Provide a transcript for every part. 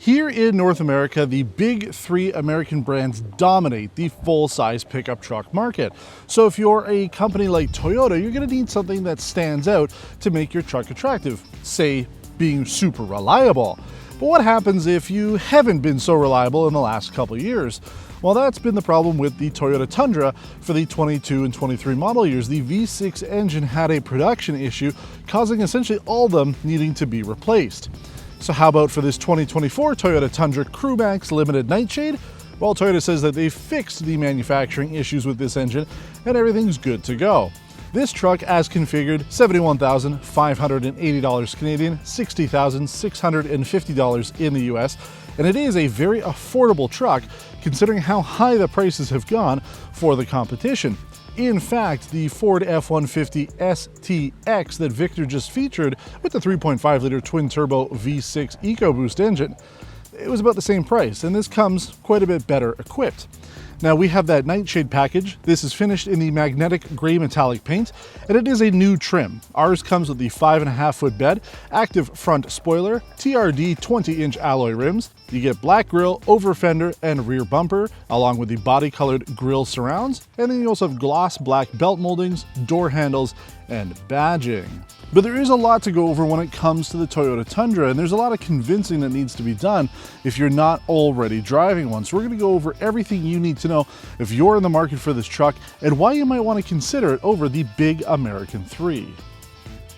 Here in North America, the big three American brands dominate the full-size pickup truck market. So if you're a company like Toyota, you're going to need something that stands out to make your truck attractive, say being super reliable. But what happens if you haven't been so reliable in the last couple of years? Well, that's been the problem with the Toyota Tundra for the 22 and 23 model years. The V6 engine had a production issue, causing essentially all of them needing to be replaced. So how about for this 2024 Toyota Tundra Crewmax Limited Nighshade? Well, Toyota says that they've fixed the manufacturing issues with this engine and everything's good to go. This truck, as configured, $71,580 Canadian, $60,650 in the US, and it is a very affordable truck considering how high the prices have gone for the competition. In fact, the Ford F-150 STX that Victor just featured with the 3.5-liter twin-turbo V6 EcoBoost engine, it was about the same price, and this comes quite a bit better equipped. Now we have that Nighshade package. This is finished in the magnetic gray metallic paint, and it is a new trim. Ours comes with the 5.5-foot bed, active front spoiler, TRD 20-inch alloy rims. You get black grille, over fender, and rear bumper, along with the body-colored grille surrounds. And then you also have gloss black belt moldings, door handles, and badging. But there is a lot to go over when it comes to the Toyota Tundra, and there's a lot of convincing that needs to be done if you're not already driving one. So we're going to go over everything you need to know if you're in the market for this truck and why you might want to consider it over the big American 3.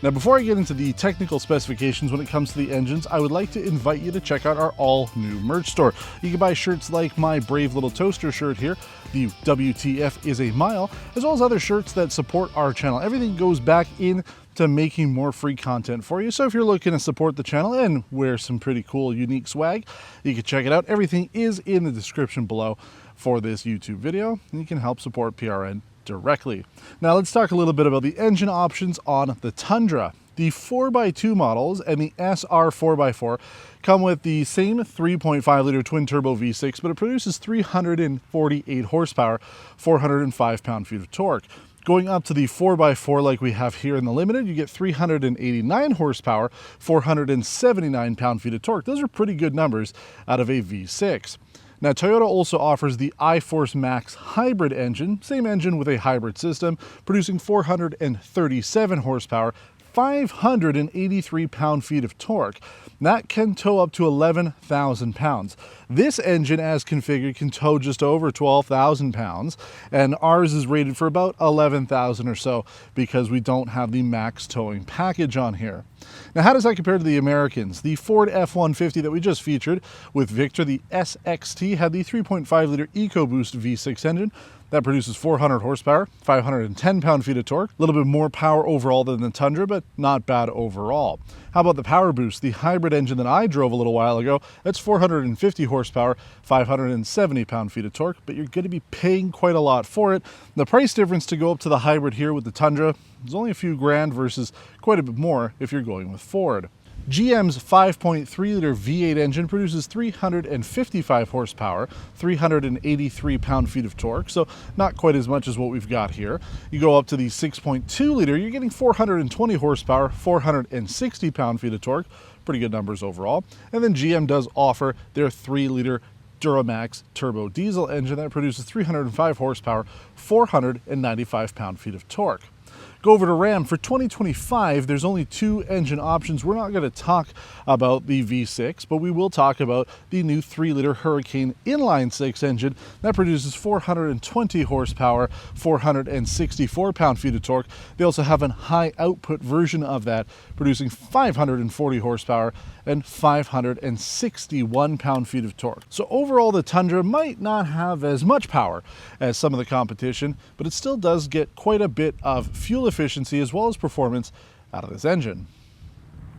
Now, before I get into the technical specifications when it comes to the engines, I would like to invite you to check out our all-new merch store. You can buy shirts like my Brave Little Toaster shirt here, the WTF is a mile, as well as other shirts that support our channel. Everything goes back into making more free content for you. So if you're looking to support the channel and wear some pretty cool, unique swag, you can check it out. Everything is in the description below for this YouTube video, and you can help support PRN directly. Now let's talk a little bit about the engine options on the Tundra. The 4x2 models and the SR 4x4 come with the same 3.5-liter twin-turbo V6, but it produces 348 horsepower, 405 pound-feet of torque. Going up to the 4x4 like we have here in the Limited, you get 389 horsepower, 479 pound-feet of torque. Those are pretty good numbers out of a V6. Now, Toyota also offers the iForce Max hybrid engine, same engine with a hybrid system, producing 437 horsepower, 583 pound-feet of torque. That can tow up to 11,000 pounds. This engine, as configured, can tow just over 12,000 pounds, and ours is rated for about 11,000 or so because we don't have the max towing package on here. Now, how does that compare to the Americans? The Ford F-150 that we just featured with Victor, the SXT, had the 3.5-liter EcoBoost V6 engine. That produces 400 horsepower, 510 pound-feet of torque, a little bit more power overall than the Tundra, but not bad overall. How about the Power Boost? The hybrid engine that I drove a little while ago, that's 450 horsepower, 570 pound-feet of torque, but you're going to be paying quite a lot for it. The price difference to go up to the hybrid here with the Tundra is only a few grand versus quite a bit more if you're going with Ford. GM's 5.3-liter V8 engine produces 355 horsepower, 383 pound-feet of torque, so not quite as much as what we've got here. You go up to the 6.2-liter, you're getting 420 horsepower, 460 pound-feet of torque, pretty good numbers overall. And then GM does offer their 3-liter Duramax turbo diesel engine that produces 305 horsepower, 495 pound-feet of torque. Go over to Ram. For 2025, there's only two engine options. We're not going to talk about the V6, but we will talk about the new 3-liter Hurricane inline-six engine that produces 420 horsepower, 464 pound-feet of torque. They also have a high-output version of that, producing 540 horsepower and 561 pound-feet of torque. So overall, the Tundra might not have as much power as some of the competition, but it still does get quite a bit of fuel efficiency as well as performance out of this engine.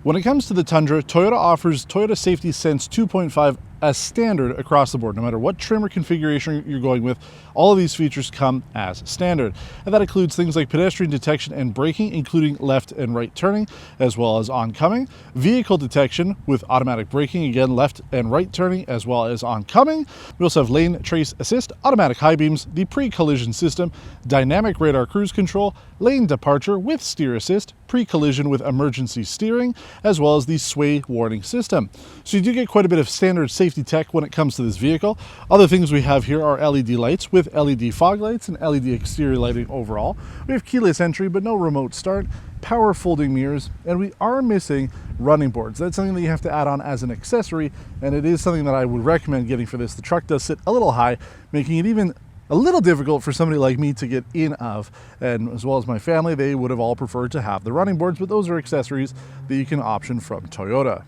When it comes to the Tundra, Toyota offers Toyota Safety Sense 2.5 as standard across the board. No matter what trim or configuration you're going with, all of these features come as standard. And that includes things like pedestrian detection and braking, including left and right turning, as well as oncoming, vehicle detection with automatic braking, again, left and right turning, as well as oncoming. We also have lane trace assist, automatic high beams, the pre-collision system, dynamic radar cruise control, lane departure with steer assist, pre-collision with emergency steering, as well as the sway warning system. So you do get quite a bit of standard safety tech when it comes to this vehicle. Other things we have here are LED lights with LED fog lights and LED exterior lighting overall. We have keyless entry, but no remote start, power folding mirrors, and we are missing running boards. That's something that you have to add on as an accessory, and it is something that I would recommend getting for this. The truck does sit a little high, making it even a little difficult for somebody like me to get in of, and as well as my family, they would have all preferred to have the running boards, but those are accessories that you can option from Toyota.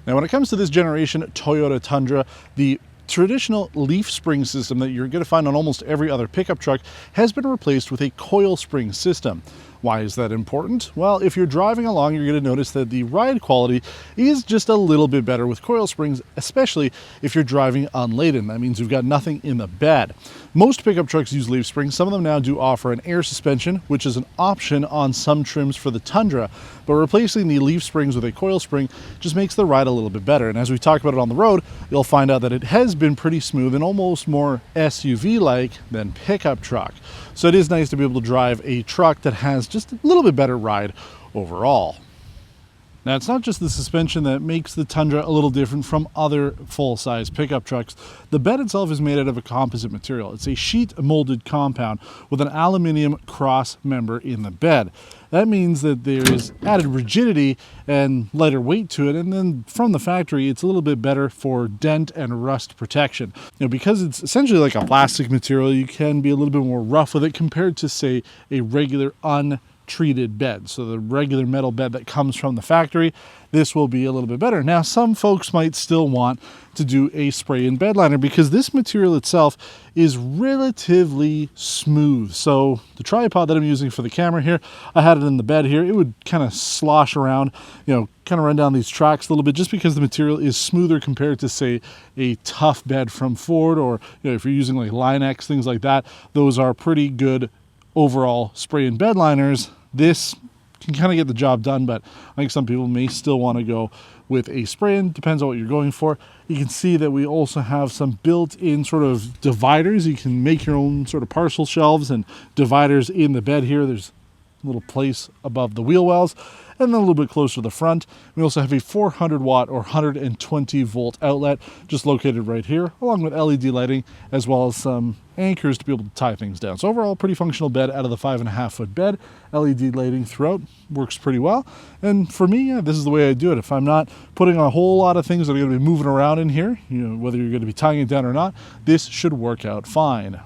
Now, when it comes to this generation Toyota Tundra, the traditional leaf spring system that you're going to find on almost every other pickup truck has been replaced with a coil spring system. Why is that important? Well, if you're driving along, you're going to notice that the ride quality is just a little bit better with coil springs, especially if you're driving unladen. That means you've got nothing in the bed. Most pickup trucks use leaf springs. Some of them now do offer an air suspension, which is an option on some trims for the Tundra, but replacing the leaf springs with a coil spring just makes the ride a little bit better. And as we talk about it on the road, you'll find out that it has been pretty smooth and almost more SUV-like than pickup truck. So it is nice to be able to drive a truck that has just a little bit better ride overall. Now, it's not just the suspension that makes the Tundra a little different from other full-size pickup trucks. The bed itself is made out of a composite material. It's a sheet molded compound with an aluminum cross member in the bed. That means that there is added rigidity and lighter weight to it, and then from the factory, it's a little bit better for dent and rust protection. Because it's essentially like a plastic material, you can be a little bit more rough with it compared to, say, a regular untreated bed. So the regular metal bed that comes from the factory, this will be a little bit better. Now, some folks might still want to do a spray-in bed liner because this material itself is relatively smooth. So the tripod that I'm using for the camera here, I had it in the bed here. It would kind of slosh around, kind of run down these tracks a little bit just because the material is smoother compared to, say, a tough bed from Ford, or if you're using like Line-X, things like that. Those are pretty good overall spray-in bed liners. This can kind of get the job done, but I think some people may still want to go with a spray-in. Depends on what you're going for. You can see that we also have some built-in sort of dividers. You can make your own sort of parcel shelves and dividers in the bed here. There's a little place above the wheel wells, and then a little bit closer to the front. We also have a 400 watt or 120 volt outlet just located right here, along with LED lighting, as well as some anchors to be able to tie things down. So overall, pretty functional bed out of the 5.5 foot bed. LED lighting throughout works pretty well. And for me, this is the way I do it. If I'm not putting a whole lot of things that are going to be moving around in here, whether you're going to be tying it down or not, this should work out fine.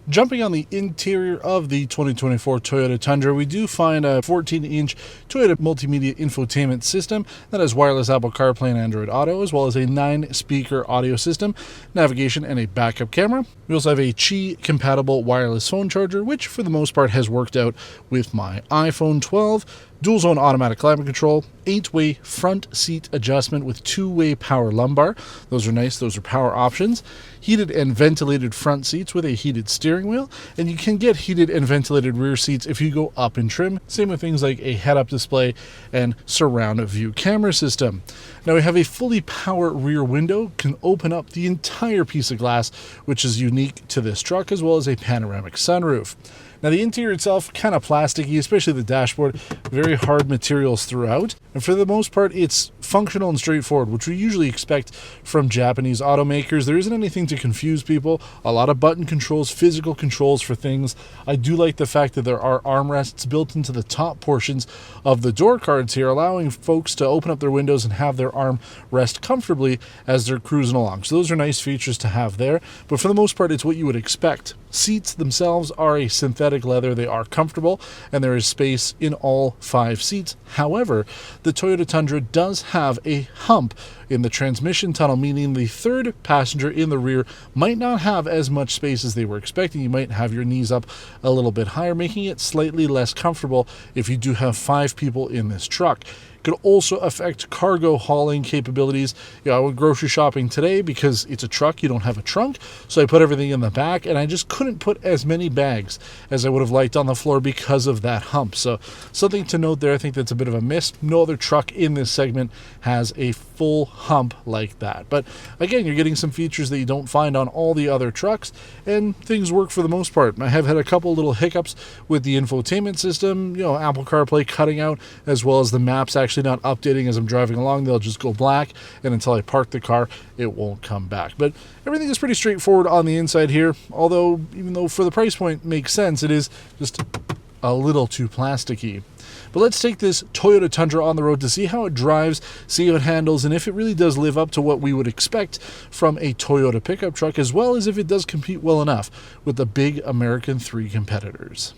Jumping on the interior of the 2024 Toyota Tundra, we do find a 14-inch Toyota multimedia infotainment system that has wireless Apple CarPlay and Android Auto, as well as a 9-speaker audio system, navigation, and a backup camera. We also have a Qi-compatible wireless phone charger, which for the most part has worked out with my iPhone 12. Dual zone automatic climate control, 8-way front seat adjustment with 2-way power lumbar. Those are nice, those are power options. Heated and ventilated front seats with a heated steering wheel, and you can get heated and ventilated rear seats if you go up in trim. Same with things like a head-up display and surround view camera system. Now we have a fully power rear window, can open up the entire piece of glass, which is unique to this truck, as well as a panoramic sunroof. Now the interior itself, kind of plasticky, especially the dashboard, very hard materials throughout. And for the most part, it's functional and straightforward, which we usually expect from Japanese automakers. There isn't anything to confuse people. A lot of button controls, physical controls for things. I do like the fact that there are armrests built into the top portions of the door cards here, allowing folks to open up their windows and have their arm rest comfortably as they're cruising along. So those are nice features to have there. But for the most part, it's what you would expect. Seats themselves are a synthetic leather. They are comfortable, and there is space in all 5 seats. However, the Toyota Tundra does have a hump in the transmission tunnel, meaning the third passenger in the rear might not have as much space as they were expecting. You might have your knees up a little bit higher, making it slightly less comfortable if you do have 5 people in this truck. Could also affect cargo hauling capabilities. I went grocery shopping today because it's a truck, you don't have a trunk, so I put everything in the back, and I just couldn't put as many bags as I would have liked on the floor because of that hump. So something to note there. I think that's a bit of a miss. No other truck in this segment has a full hump like that. But again, you're getting some features that you don't find on all the other trucks, and things work for the most part. I have had a couple little hiccups with the infotainment system, Apple CarPlay cutting out, as well as the maps actually not updating as I'm driving along. They'll just go black, and until I park the car, it won't come back. But everything is pretty straightforward on the inside here, although even though for the price point makes sense, it is just a little too plasticky. But let's take this Toyota Tundra on the road to see how it drives, see how it handles, and if it really does live up to what we would expect from a Toyota pickup truck, as well as if it does compete well enough with the big American 3 competitors.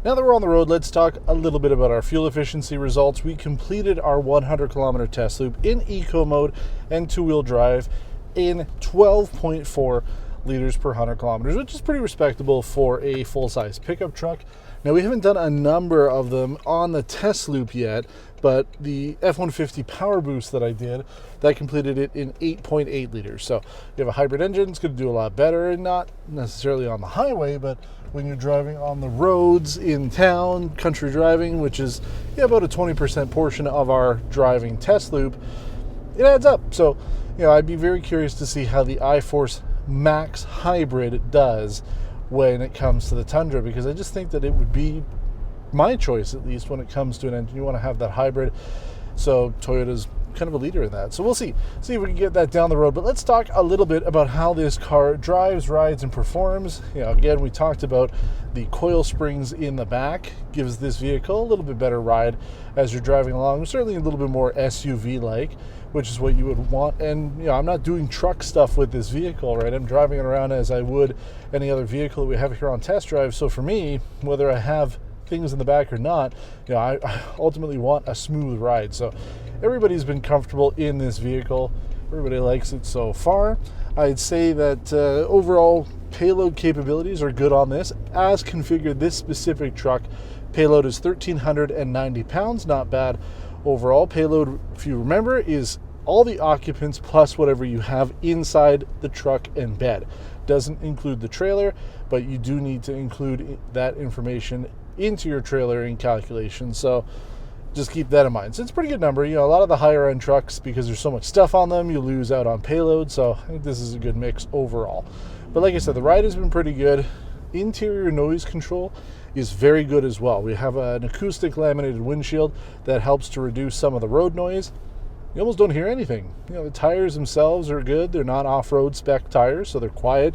Now that we're on the road, let's talk a little bit about our fuel efficiency results. We completed our 100-kilometer test loop in eco mode and two-wheel drive in 12.4 liters per 100 kilometers, which is pretty respectable for a full-size pickup truck. Now, we haven't done a number of them on the test loop yet, but the F-150 Power Boost that I did, that completed it in 8.8 liters. So you have a hybrid engine, it's going to do a lot better, and not necessarily on the highway, but when you're driving on the roads in town, country driving, which is about a 20% portion of our driving test loop, it adds up. So, I'd be very curious to see how the iForce Max Hybrid does when it comes to the Tundra, because I just think that it would be my choice, at least when it comes to an engine. You want to have that hybrid, so Toyota's kind of a leader in that. So we'll see if we can get that down the road. But let's talk a little bit about how this car drives, rides, and performs. Again, we talked about the coil springs in the back gives this vehicle a little bit better ride as you're driving along. Certainly a little bit more SUV-like, which is what you would want. And I'm not doing truck stuff with this vehicle, right? I'm driving it around as I would any other vehicle that we have here on test drive. So for me, whether I have things in the back or not, I ultimately want a smooth ride. So everybody's been comfortable in this vehicle. Everybody likes it so far. I'd say that overall payload capabilities are good on this. As configured, this specific truck payload is 1,390 pounds, not bad. Overall payload, if you remember, is all the occupants plus whatever you have inside the truck and bed. Doesn't include the trailer, but you do need to include that information into your trailer in calculation. So just keep that in mind. So it's a pretty good number. A lot of the higher end trucks, because there's so much stuff on them, you lose out on payload. So I think this is a good mix overall. But like I said, the ride has been pretty good. Interior noise control is very good as well. We have an acoustic laminated windshield that helps to reduce some of the road noise. You almost don't hear anything. The tires themselves are good. They're not off-road spec tires, so they're quiet,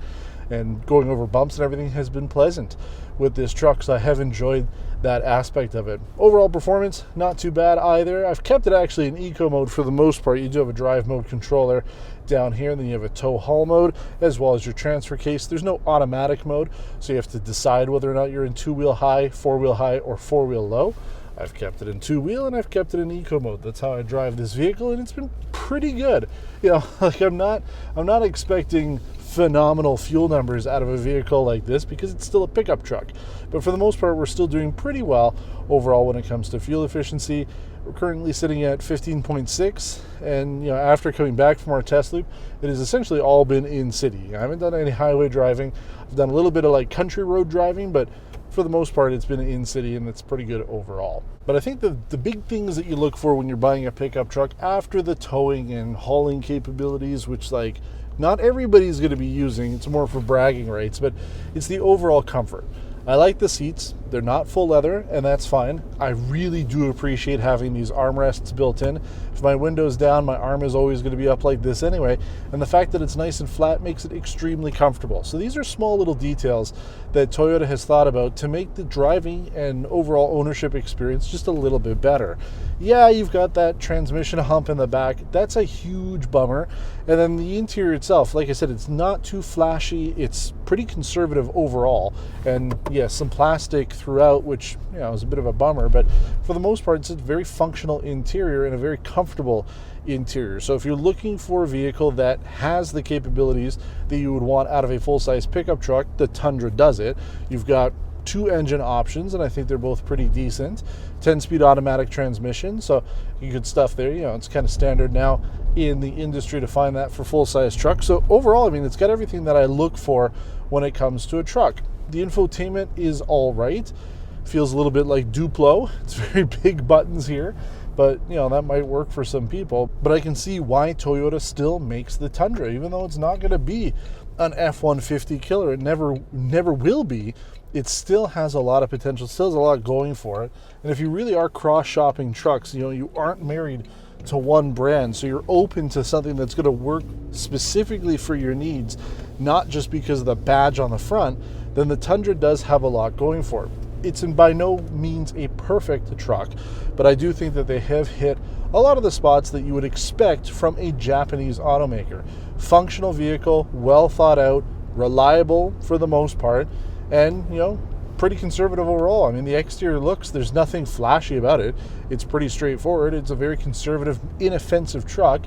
and going over bumps and everything has been pleasant with this truck, so I have enjoyed that aspect of it. Overall performance, not too bad either. I've kept it actually in eco mode for the most part. You do have a drive mode controller down here, and then you have a tow haul mode, as well as your transfer case. There's no automatic mode, so you have to decide whether or not you're in two-wheel high, four-wheel high, or four-wheel low. I've kept it in two-wheel, and I've kept it in eco mode. That's how I drive this vehicle, and it's been pretty good. I'm not expecting phenomenal fuel numbers out of a vehicle like this, because it's still a pickup truck. But for the most part, we're still doing pretty well overall when it comes to fuel efficiency. We're currently sitting at 15.6, and after coming back from our test loop, it has essentially all been in city. I haven't done any highway driving. I've done a little bit of country road driving, but for the most part, it's been in city, and that's pretty good overall. But I think the big things that you look for when you're buying a pickup truck, after the towing and hauling capabilities, which not everybody's going to be using, it's more for bragging rights, but it's the overall comfort. I like the seats. They're not full leather, and that's fine. I really do appreciate having these armrests built in. If my window's down, my arm is always going to be up like this anyway, and the fact that it's nice and flat makes it extremely comfortable. So these are small little details that Toyota has thought about to make the driving and overall ownership experience just a little bit better. Yeah, you've got that transmission hump in the back. That's a huge bummer. And then the interior itself, like I said, it's not too flashy. It's pretty conservative overall. And yes, some plastic throughout, which is a bit of a bummer, but for the most part, it's a very functional interior and a very comfortable interior. So if you're looking for a vehicle that has the capabilities that you would want out of a full-size pickup truck, the Tundra does it. You've got two engine options, and I think they're both pretty decent. 10-speed automatic transmission, so you could stuff there. You know, it's kind of standard now in the industry to find that for full-size trucks. So overall, I mean, it's got everything that I look for when it comes to a truck. The infotainment is all right. Feels a little bit like Duplo. It's very big buttons here, but you know, that might work for some people. But I can see why Toyota still makes the Tundra, even though it's not going to be an F-150 killer. It never will be. It still has a lot of potential, still has a lot going for it. And if you really are cross-shopping trucks, you know, you aren't married to one brand, so you're open to something that's going to work specifically for your needs, not just because of the badge on the front, then the Tundra does have a lot going for it. It's by no means a perfect truck, but I do think that they have hit a lot of the spots that you would expect from a Japanese automaker. Functional vehicle, well thought out, reliable for the most part, and you know, pretty conservative overall. I mean, the exterior looks, there's nothing flashy about it. It's pretty straightforward. It's a very conservative, inoffensive truck,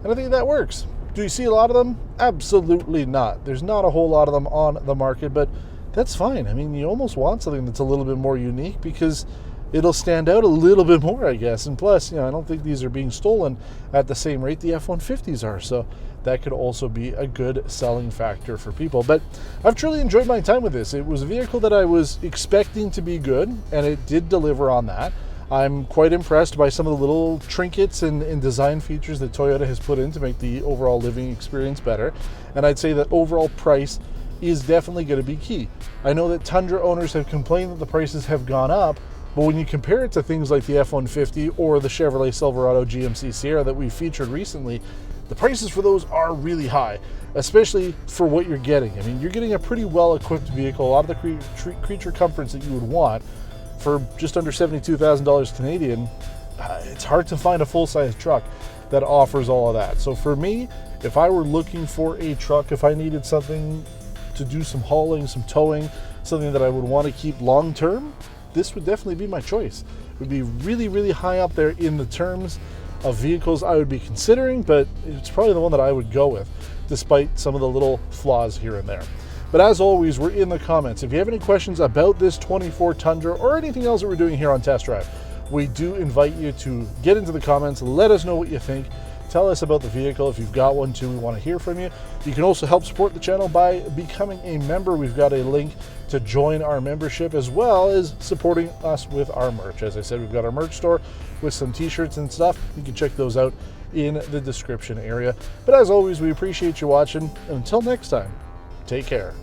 and I think that works. Do you see a lot of them? Absolutely not. There's not a whole lot of them on the market, but that's fine. I mean, you almost want something that's a little bit more unique because it'll stand out a little bit more, I guess. And plus, you know, I don't think these are being stolen at the same rate the F-150s are. So that could also be a good selling factor for people. But I've truly enjoyed my time with this. It was a vehicle that I was expecting to be good, and it did deliver on that. I'm quite impressed by some of the little trinkets and design features that Toyota has put in to make the overall living experience better. And I'd say that overall price is definitely going to be key. I know that Tundra owners have complained that the prices have gone up, but when you compare it to things like the F-150 or the Chevrolet Silverado GMC Sierra that we featured recently, the prices for those are really high, especially for what you're getting. I mean, you're getting a pretty well-equipped vehicle, a lot of the creature comforts that you would want for just under $72,000 Canadian. It's hard to find a full-size truck that offers all of that. So for me, if I were looking for a truck, if I needed something to do some hauling, some towing, something that I would want to keep long-term, this would definitely be my choice. It would be really, really high up there in the terms of vehicles I would be considering, but it's probably the one that I would go with, despite some of the little flaws here and there. But as always, we're in the comments. If you have any questions about this 24 Tundra or anything else that we're doing here on Test Drive, we do invite you to get into the comments, let us know what you think. Tell us about the vehicle. If you've got one too, we want to hear from you. You can also help support the channel by becoming a member. We've got a link to join our membership, as well as supporting us with our merch. As I said, we've got our merch store with some t-shirts and stuff. You can check those out in the description area. But as always, we appreciate you watching. And until next time, take care.